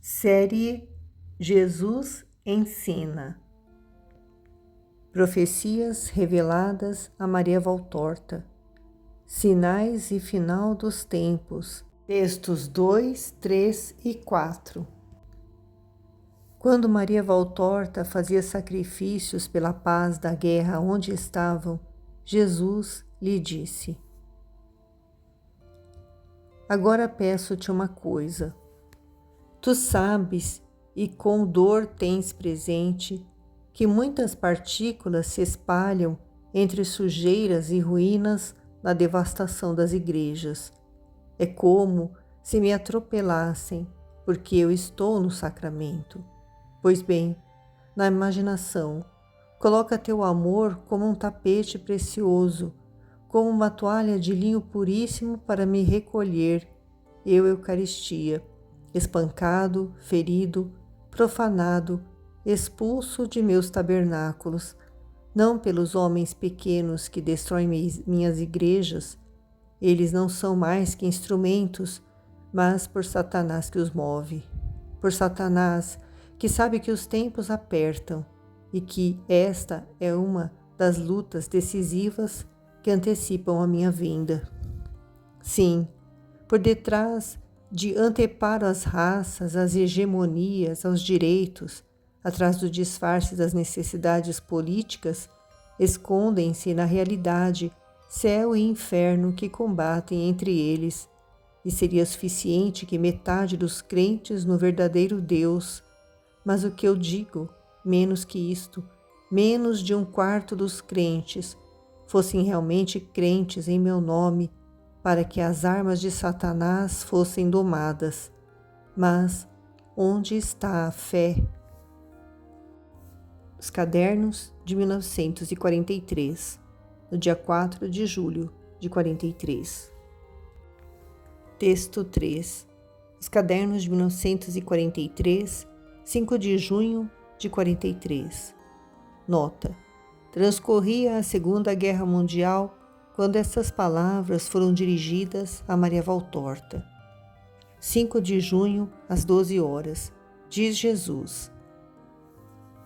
Série Jesus Ensina. Profecias reveladas a Maria Valtorta. Sinais e final dos tempos. Textos 2, 3 e 4. Quando Maria Valtorta fazia sacrifícios pela paz da guerra onde estavam, Jesus lhe disse: Agora peço-te uma coisa. Tu sabes, e com dor tens presente, que muitas partículas se espalham entre sujeiras e ruínas na devastação das igrejas. É como se me atropelassem, porque eu estou no sacramento. Pois bem, na imaginação, coloca teu amor como um tapete precioso, como uma toalha de linho puríssimo para me recolher, eu, Eucaristia, espancado, ferido, profanado, expulso de meus tabernáculos, não pelos homens pequenos que destroem minhas igrejas, eles não são mais que instrumentos, mas por Satanás que os move, por Satanás que sabe que os tempos apertam e que esta é uma das lutas decisivas que antecipam a minha vinda. Sim, por detrás de anteparo às raças, às hegemonias, aos direitos, atrás do disfarce das necessidades políticas, escondem-se na realidade céu e inferno que combatem entre eles, e seria suficiente que metade dos crentes no verdadeiro Deus, mas o que eu digo, menos que isto, menos de um quarto dos crentes, fossem realmente crentes em meu nome, para que as armas de Satanás fossem domadas. Mas onde está a fé? Os Cadernos de 1943, no dia 4 de julho de 43. Texto 3. Os Cadernos de 1943, 5 de junho de 43. Nota. Transcorria a Segunda Guerra Mundial quando essas palavras foram dirigidas a Maria Valtorta. 5 de junho, às 12 horas, diz Jesus: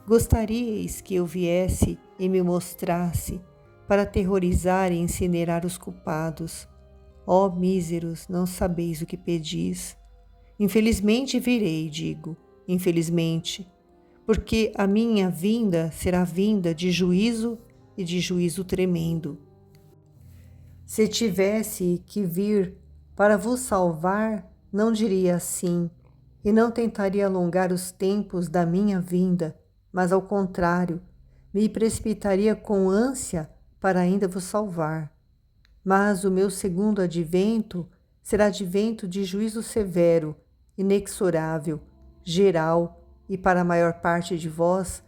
Gostaríeis que eu viesse e me mostrasse para aterrorizar e incinerar os culpados. Ó míseros, não sabeis o que pedis. Infelizmente virei, digo, infelizmente, porque a minha vinda será vinda de juízo e de juízo tremendo. Se tivesse que vir para vos salvar, não diria assim, e não tentaria alongar os tempos da minha vinda, mas ao contrário, me precipitaria com ânsia para ainda vos salvar. Mas o meu segundo advento será advento de juízo severo, inexorável, geral, e para a maior parte de vós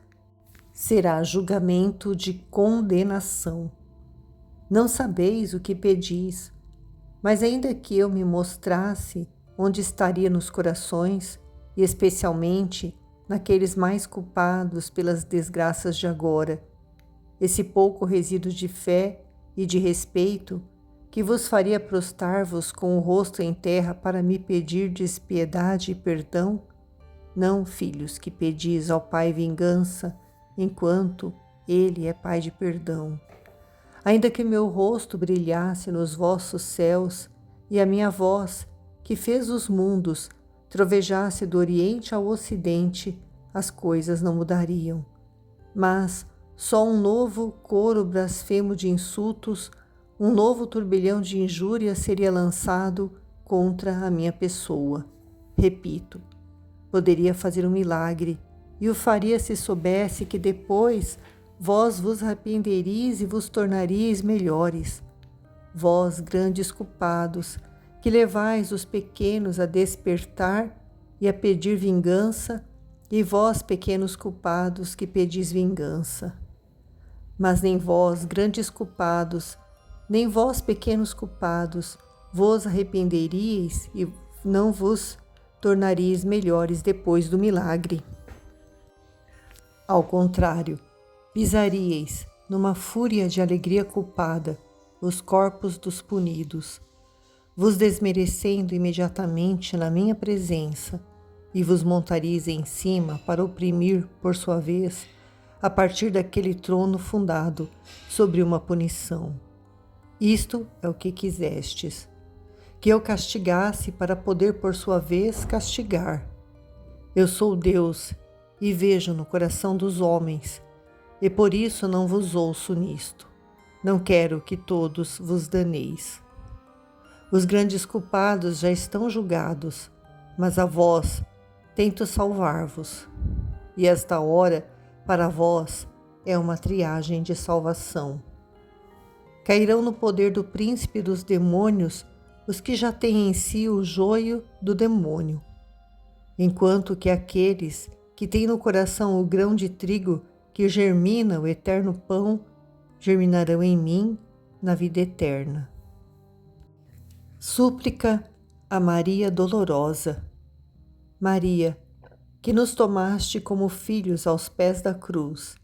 será julgamento de condenação. Não sabeis o que pedis, mas ainda que eu me mostrasse onde estaria nos corações, e especialmente naqueles mais culpados pelas desgraças de agora, esse pouco resíduo de fé e de respeito que vos faria prostrar-vos com o rosto em terra para me pedir despiedade e perdão? Não, filhos, que pedis ao Pai vingança, enquanto Ele é Pai de perdão. Ainda que meu rosto brilhasse nos vossos céus e a minha voz, que fez os mundos, trovejasse do Oriente ao Ocidente, as coisas não mudariam. Mas só um novo coro blasfemo de insultos, um novo turbilhão de injúrias seria lançado contra a minha pessoa. Repito, poderia fazer um milagre, e o faria se soubesse que depois vós vos arrependeríeis e vos tornaríeis melhores. Vós, grandes culpados, que levais os pequenos a despertar e a pedir vingança, e vós, pequenos culpados, que pedis vingança. Mas nem vós, grandes culpados, nem vós, pequenos culpados, vos arrependeríeis e não vos tornaríeis melhores depois do milagre. Ao contrário, pisaríeis, numa fúria de alegria culpada, os corpos dos punidos, vos desmerecendo imediatamente na minha presença, e vos montareis em cima para oprimir, por sua vez, a partir daquele trono fundado sobre uma punição. Isto é o que quisestes, que eu castigasse para poder, por sua vez, castigar. Eu sou Deus e vejo no coração dos homens, e por isso não vos ouço nisto. Não quero que todos vos daneis. Os grandes culpados já estão julgados, mas a vós tento salvar-vos. E esta hora, para vós, é uma triagem de salvação. Cairão no poder do príncipe dos demônios os que já têm em si o joio do demônio, enquanto que aqueles que têm no coração o grão de trigo que germina o eterno pão, germinarão em mim na vida eterna. Súplica a Maria Dolorosa. Maria, que nos tomaste como filhos aos pés da cruz.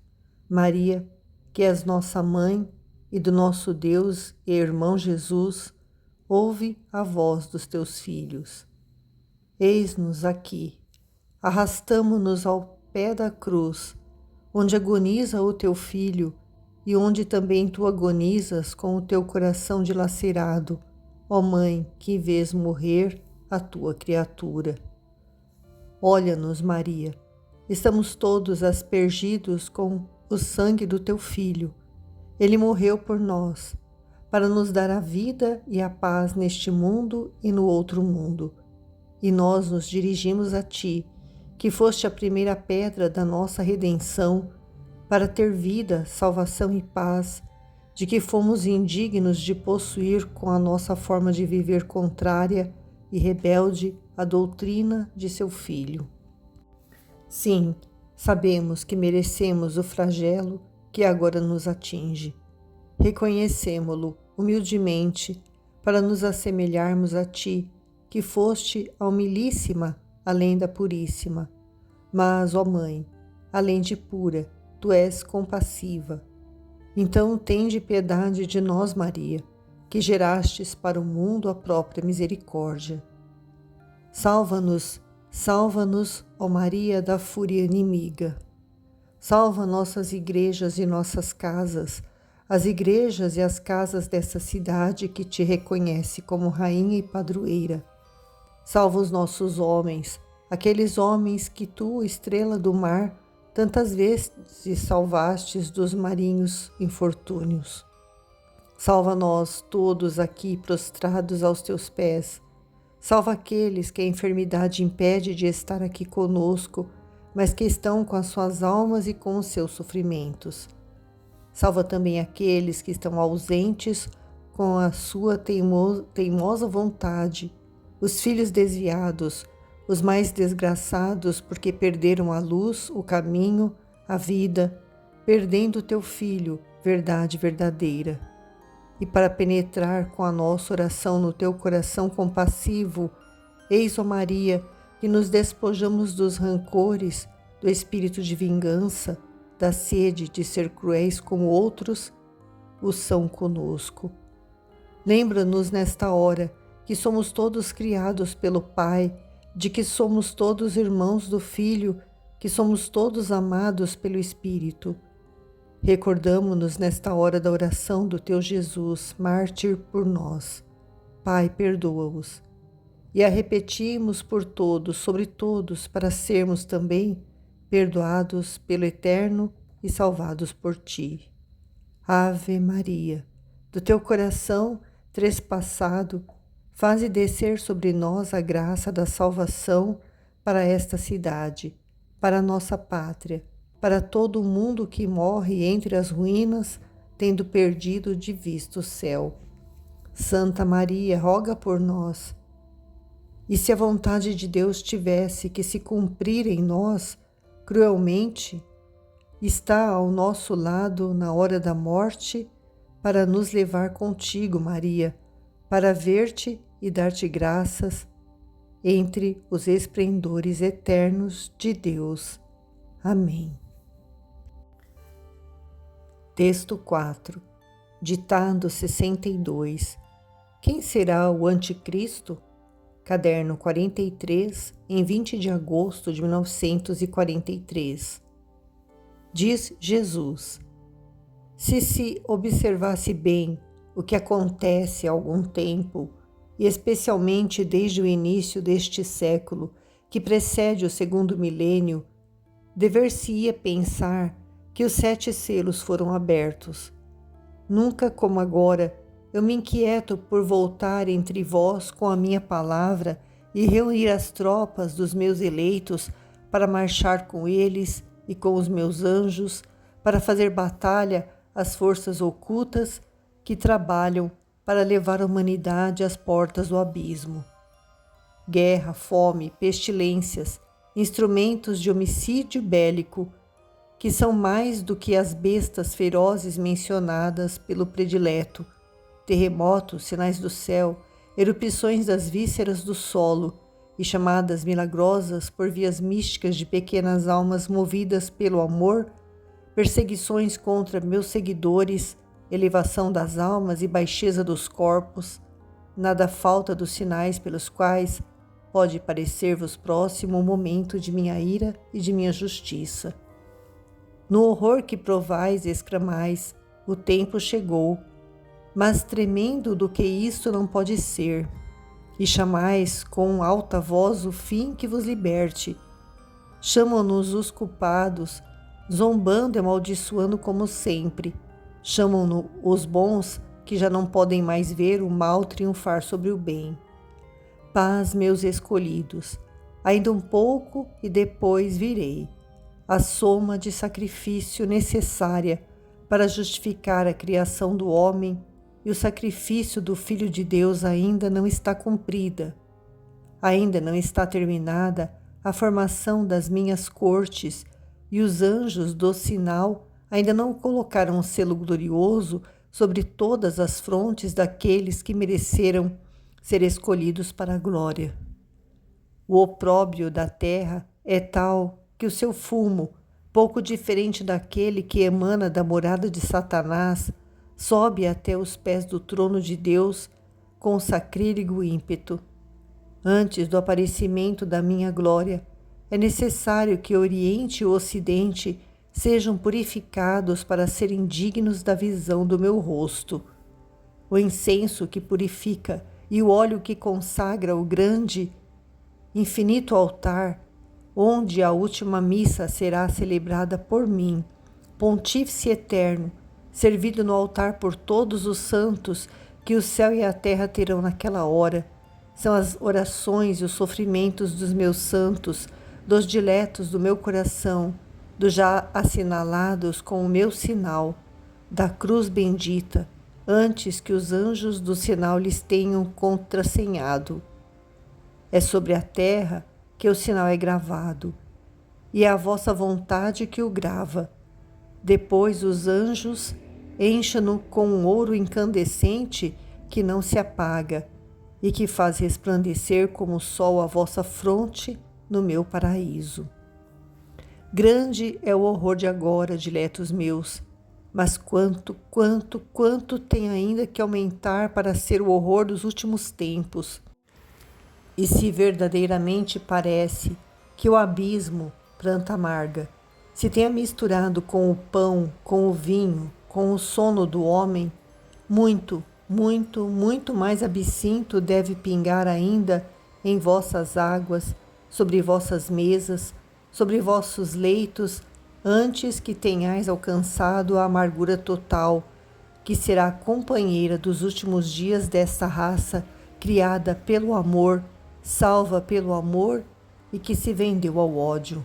Maria, que és nossa mãe e do nosso Deus e irmão Jesus, ouve a voz dos teus filhos. Eis-nos aqui, arrastamo-nos ao pé da cruz, onde agoniza o teu filho e onde também tu agonizas com o teu coração dilacerado, ó Mãe, que vês morrer a tua criatura. Olha-nos, Maria, estamos todos aspergidos com o sangue do teu Filho. Ele morreu por nós, para nos dar a vida e a paz neste mundo e no outro mundo. E nós nos dirigimos a ti, que foste a primeira pedra da nossa redenção, para ter vida, salvação e paz, de que fomos indignos de possuir com a nossa forma de viver contrária e rebelde à doutrina de seu Filho. Sim, sabemos que merecemos o flagelo que agora nos atinge. Reconhecemo-lo humildemente para nos assemelharmos a ti, que foste a humilíssima além da puríssima. Mas, ó Mãe, além de pura, tu és compassiva. Então tende piedade de nós, Maria, que gerastes para o mundo a própria misericórdia. Salva-nos, salva-nos, ó Maria, da fúria inimiga. Salva nossas igrejas e nossas casas, as igrejas e as casas dessa cidade que te reconhece como rainha e padroeira. Salva os nossos homens, aqueles homens que tu, estrela do mar, tantas vezes salvastes dos marinhos infortúnios. Salva nós todos aqui prostrados aos teus pés. Salva aqueles que a enfermidade impede de estar aqui conosco, mas que estão com as suas almas e com os seus sofrimentos. Salva também aqueles que estão ausentes com a sua teimosa vontade, os filhos desviados, os mais desgraçados porque perderam a luz, o caminho, a vida, perdendo o teu Filho, verdade verdadeira. E para penetrar com a nossa oração no teu coração compassivo, eis, ó Maria, que nos despojamos dos rancores, do espírito de vingança, da sede de ser cruéis como outros o são conosco. Lembra-nos nesta hora que somos todos criados pelo Pai, de que somos todos irmãos do Filho, que somos todos amados pelo Espírito. Recordamo-nos nesta hora da oração do teu Jesus, mártir por nós. Pai, perdoa-os. E a repetimos por todos, sobre todos, para sermos também perdoados pelo Eterno e salvados por ti. Ave Maria, do teu coração trespassado, faze descer sobre nós a graça da salvação para esta cidade, para a nossa pátria, para todo o mundo que morre entre as ruínas, tendo perdido de vista o céu. Santa Maria, roga por nós. E se a vontade de Deus tivesse que se cumprir em nós, cruelmente, está ao nosso lado na hora da morte, para nos levar contigo, Maria, para ver-te e dar-te graças entre os esplendores eternos de Deus. Amém. Texto 4. Ditado 62. Quem será o anticristo? caderno 43, em 20 de agosto de 1943. Diz Jesus: se observasse bem o que acontece há algum tempo, e especialmente desde o início deste século, que precede o segundo milênio, dever-se-ia pensar que os 7 selos foram abertos. Nunca como agora eu me inquieto por voltar entre vós com a minha palavra e reunir as tropas dos meus eleitos para marchar com eles e com os meus anjos, para fazer batalha às forças ocultas que trabalham para levar a humanidade às portas do abismo. Guerra, fome, pestilências, instrumentos de homicídio bélico, que são mais do que as bestas ferozes mencionadas pelo predileto, terremotos, sinais do céu, erupções das vísceras do solo e chamadas milagrosas por vias místicas de pequenas almas movidas pelo amor, perseguições contra meus seguidores, elevação das almas e baixeza dos corpos, nada falta dos sinais pelos quais pode parecer-vos próximo o momento de minha ira e de minha justiça. No horror que provais e exclamais, o tempo chegou, mas tremendo do que isto não pode ser, e chamais com alta voz o fim que vos liberte. Chamam-nos os culpados, zombando e amaldiçoando como sempre. Chamam-nos os bons, que já não podem mais ver o mal triunfar sobre o bem. Paz, meus escolhidos, ainda um pouco e depois virei. A soma de sacrifício necessária para justificar a criação do homem e o sacrifício do Filho de Deus ainda não está cumprida. Ainda não está terminada a formação das minhas cortes e os anjos do sinal ainda não colocaram um selo glorioso sobre todas as frontes daqueles que mereceram ser escolhidos para a glória. O opróbrio da terra é tal que o seu fumo, pouco diferente daquele que emana da morada de Satanás, sobe até os pés do trono de Deus com sacrílego ímpeto. Antes do aparecimento da minha glória, é necessário que o Oriente e o Ocidente sejam purificados para serem dignos da visão do meu rosto. O incenso que purifica e o óleo que consagra o grande, infinito altar, onde a última missa será celebrada por mim, Pontífice eterno, servido no altar por todos os santos que o céu e a terra terão naquela hora, são as orações e os sofrimentos dos meus santos, dos diletos do meu coração, dos já assinalados com o meu sinal, da cruz bendita, antes que os anjos do sinal lhes tenham contrassenhado. É sobre a terra que o sinal é gravado, e é a vossa vontade que o grava. Depois os anjos enchem-no com um ouro incandescente que não se apaga e que faz resplandecer como o sol a vossa fronte no meu paraíso. Grande é o horror de agora, diletos meus, mas quanto tem ainda que aumentar para ser o horror dos últimos tempos. E se verdadeiramente parece que o abismo, planta amarga, se tenha misturado com o pão, com o vinho, com o sono do homem, muito mais absinto deve pingar ainda em vossas águas, sobre vossas mesas, sobre vossos leitos, antes que tenhais alcançado a amargura total, que será a companheira dos últimos dias desta raça, criada pelo amor, salva pelo amor e que se vendeu ao ódio.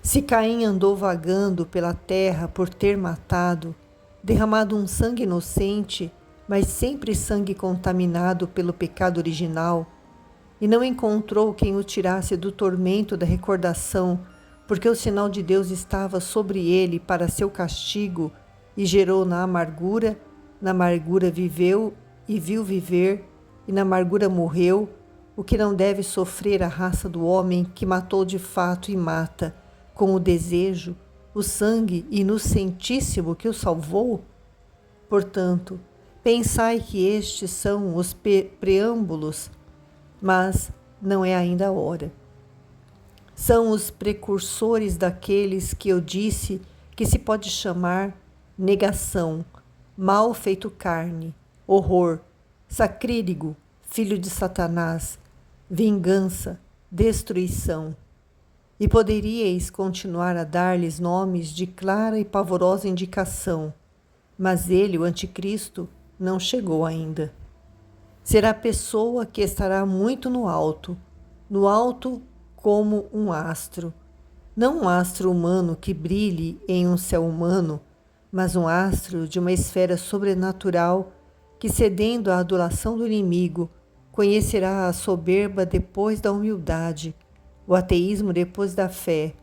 Se Caim andou vagando pela terra por ter matado, derramado um sangue inocente, mas sempre sangue contaminado pelo pecado original, e não encontrou quem o tirasse do tormento da recordação, porque o sinal de Deus estava sobre ele para seu castigo, e gerou na amargura viveu e viu viver, e na amargura morreu, o que não deve sofrer a raça do homem que matou de fato e mata, com o desejo, o sangue inocentíssimo que o salvou? Portanto, pensai que estes são os preâmbulos, mas não é ainda a hora. São os precursores daqueles que eu disse que se pode chamar negação, mal feito carne, horror, sacrílego, filho de Satanás, vingança, destruição. E poderíeis continuar a dar-lhes nomes de clara e pavorosa indicação, mas ele, o Anticristo, não chegou ainda. Será a pessoa que estará muito no alto como um astro. Não um astro humano que brilhe em um céu humano, mas um astro de uma esfera sobrenatural que, cedendo à adulação do inimigo, conhecerá a soberba depois da humildade, o ateísmo depois da fé,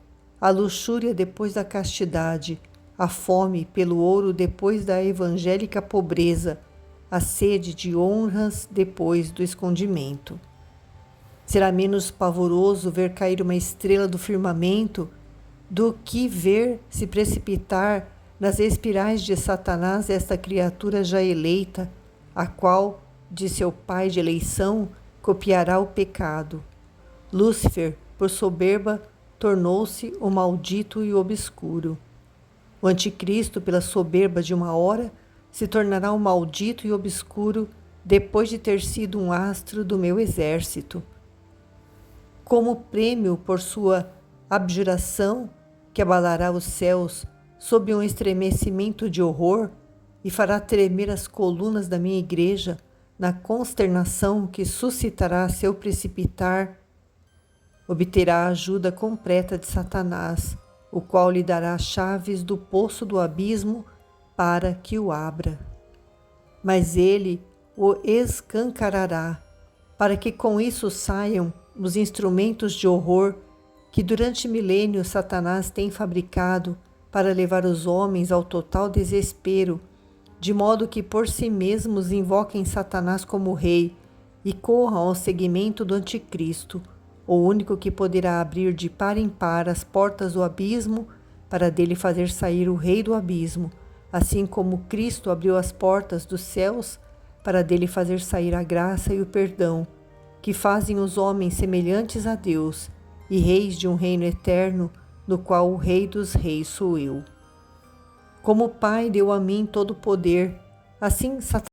a luxúria depois da castidade, a fome pelo ouro depois da evangélica pobreza, a sede de honras depois do escondimento. Será menos pavoroso ver cair uma estrela do firmamento do que ver se precipitar nas espirais de Satanás esta criatura já eleita, a qual, de seu pai de eleição, copiará o pecado. Lúcifer, por soberba, tornou-se o maldito e obscuro. O Anticristo, pela soberba de uma hora, se tornará o maldito e obscuro depois de ter sido um astro do meu exército. Como prêmio por sua abjuração, que abalará os céus sob um estremecimento de horror e fará tremer as colunas da minha igreja na consternação que suscitará seu precipitar, obterá a ajuda completa de Satanás, o qual lhe dará chaves do poço do abismo para que o abra. Mas ele o escancarará, para que com isso saiam os instrumentos de horror que durante milênios Satanás tem fabricado para levar os homens ao total desespero, de modo que por si mesmos invoquem Satanás como rei e corram ao seguimento do Anticristo, o único que poderá abrir de par em par as portas do abismo para dele fazer sair o rei do abismo, assim como Cristo abriu as portas dos céus para dele fazer sair a graça e o perdão, que fazem os homens semelhantes a Deus e reis de um reino eterno, no qual o Rei dos Reis sou eu. Como o Pai deu a mim todo o poder, assim Satanás